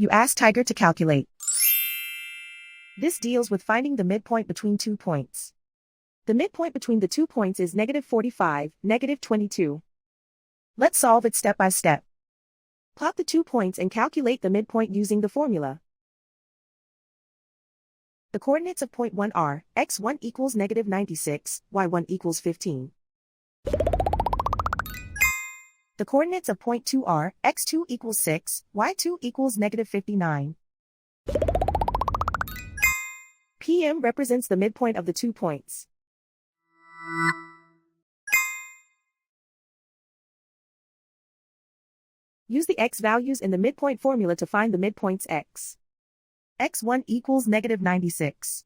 You ask Tiger to calculate. This deals with finding the midpoint between 2 points. The midpoint between the 2 points is -45, -22. Let's solve it step by step. Plot the 2 points and calculate the midpoint using the formula. The coordinates of point 1 are, x1 equals -96, y1 equals 15. The coordinates of point 2 are, x2 equals 6, y2 equals -59. PM represents the midpoint of the 2 points. Use the x values in the midpoint formula to find the midpoints x. x1 equals -96.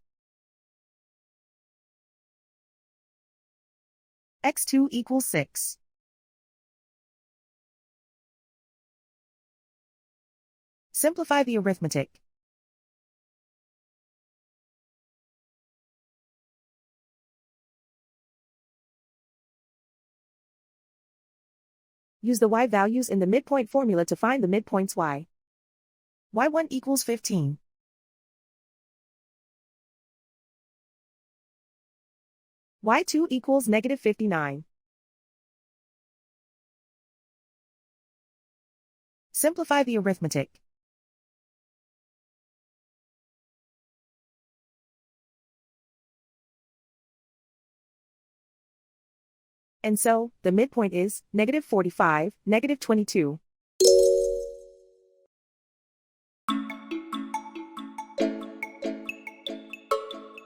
x2 equals 6. Simplify the arithmetic. Use the y values in the midpoint formula to find the midpoints y. y1 equals 15. y2 equals -59. Simplify the arithmetic. And so, the midpoint is -45, -22.